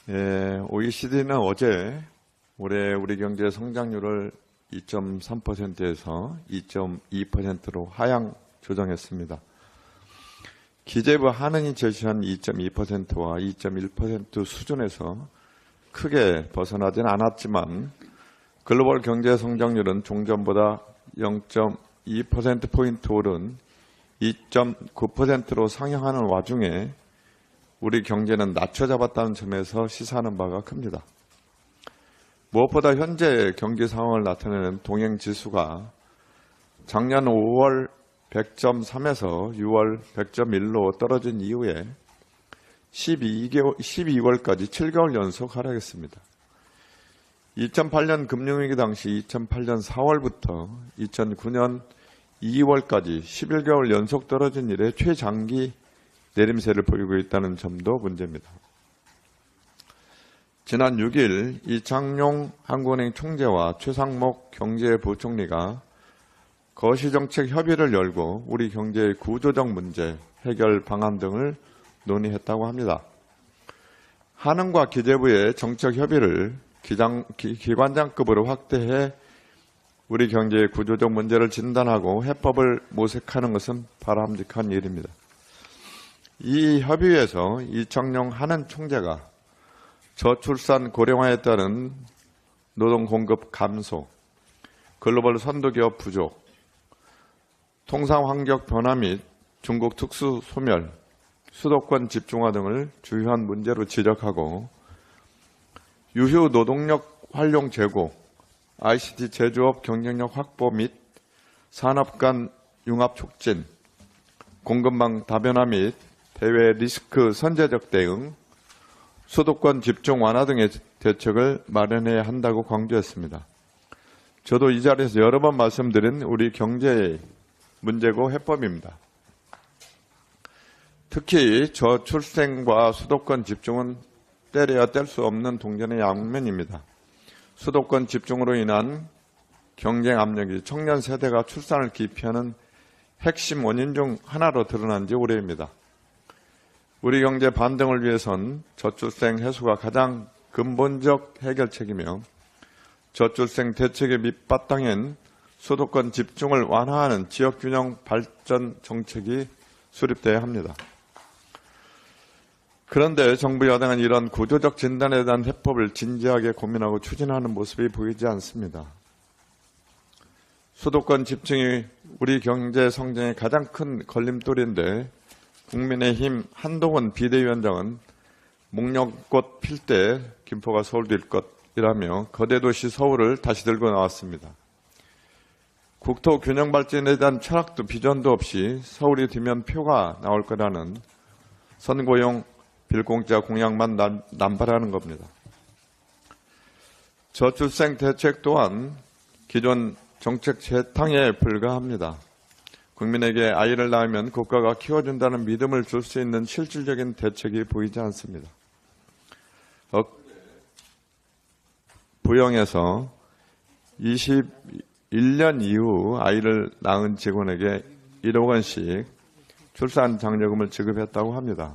OECD는 어제 올해 우리 경제 성장률을 2.3%에서 2.2%로 하향 조정했습니다. 기재부 한은이 제시한 2.2%와 2.1% 수준에서 크게 벗어나진 않았지만 글로벌 경제 성장률은 종전보다 0.2%포인트 오른 2.9%로 상향하는 와중에 우리 경제는 낮춰잡았다는 점에서 시사하는 바가 큽니다. 무엇보다 현재 경기 상황을 나타내는 동행지수가 작년 5월 100.3에서 6월 100.1로 떨어진 이후에 12월까지 7개월 연속 하락했습니다. 2008년 금융위기 당시 2008년 4월부터 2009년 2월까지 11개월 연속 떨어진 이래 최장기 내림세를 보이고 있다는 점도 문제입니다. 지난 6일 이창용 한국은행 총재와 최상목 경제부총리가 거시정책 협의를 열고 우리 경제의 구조적 문제, 해결 방안 등을 논의했다고 합니다. 한은과 기재부의 정책 협의를 기관장급으로 확대해 우리 경제의 구조적 문제를 진단하고 해법을 모색하는 것은 바람직한 일입니다. 이 협의에서 이창용 한은 총재가 저출산 고령화에 따른 노동 공급 감소, 글로벌 선도기업 부족, 통상 환경 변화 및 중국 특수 소멸, 수도권 집중화 등을 주요한 문제로 지적하고 유휴 노동력 활용 제고, ICT 제조업 경쟁력 확보 및 산업 간 융합 촉진, 공급망 다변화 및 대외 리스크 선제적 대응, 수도권 집중 완화 등의 대책을 마련해야 한다고 강조했습니다. 저도 이 자리에서 여러 번 말씀드린 우리 경제의 문제고 해법입니다. 특히 저출생과 수도권 집중은 때려야 뗄 수 없는 동전의 양면입니다. 수도권 집중으로 인한 경쟁 압력이 청년 세대가 출산을 기피하는 핵심 원인 중 하나로 드러난 지 오래입니다. 우리 경제 반등을 위해선 저출생 해소가 가장 근본적 해결책이며 저출생 대책의 밑바탕엔 수도권 집중을 완화하는 지역균형 발전 정책이 수립돼야 합니다. 그런데 정부 여당은 이런 구조적 진단에 대한 해법을 진지하게 고민하고 추진하는 모습이 보이지 않습니다. 수도권 집중이 우리 경제 성장의 가장 큰 걸림돌인데 국민의힘 한동훈 비대위원장은 목련꽃 필 때 김포가 서울될 것이라며 거대 도시 서울을 다시 들고 나왔습니다. 국토 균형 발전에 대한 철학도 비전도 없이 서울이 되면 표가 나올 거라는 선거용 빌공짜 공약만 남발하는 겁니다. 저출생 대책 또한 기존 정책 재탕에 불과합니다. 국민에게 아이를 낳으면 국가가 키워준다는 믿음을 줄 수 있는 실질적인 대책이 보이지 않습니다. 부영에서 21년 이후 아이를 낳은 직원에게 1억 원씩 출산 장려금을 지급했다고 합니다.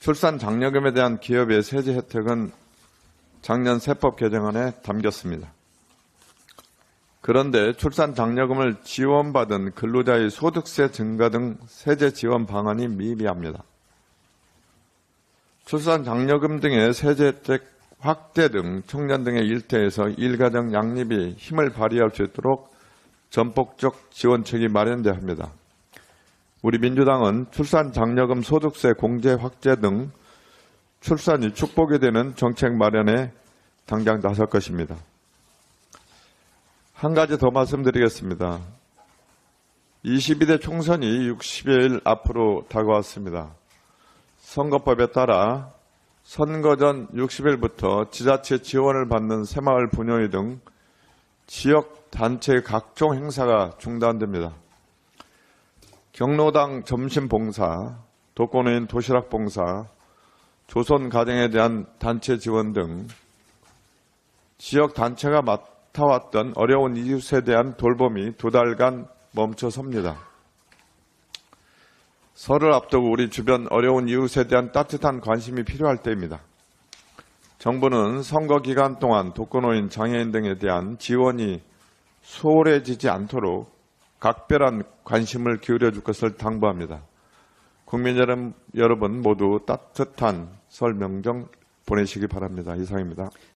출산 장려금에 대한 기업의 세제 혜택은 작년 세법 개정안에 담겼습니다. 그런데 출산 장려금을 지원받은 근로자의 소득세 증가 등 세제 지원 방안이 미비합니다. 출산 장려금 등의 세제 혜택 확대 등 청년 등의 일터에서 일가정 양립이 힘을 발휘할 수 있도록 전폭적 지원책이 마련돼야 합니다. 우리 민주당은 출산 장려금 소득세 공제 확대 등 출산이 축복이 되는 정책 마련에 당장 나설 것입니다. 한 가지 더 말씀드리겠습니다. 22대 총선이 60여일 앞으로 다가왔습니다. 선거법에 따라 선거 전 60일부터 지자체 지원을 받는 새마을 분여회 등 지역 단체의 각종 행사가 중단됩니다. 경로당 점심 봉사, 독거노인 도시락 봉사, 조선 가정에 대한 단체 지원 등 지역 단체가 맡아왔던 어려운 이웃에 대한 돌봄이 2달간 멈춰섭니다. 설을 앞두고 우리 주변 어려운 이웃에 대한 따뜻한 관심이 필요할 때입니다. 정부는 선거 기간 동안 독거노인, 장애인 등에 대한 지원이 소홀해지지 않도록 각별한 관심을 기울여 줄 것을 당부합니다. 국민 여러분 모두 따뜻한 설 명절 보내시기 바랍니다. 이상입니다.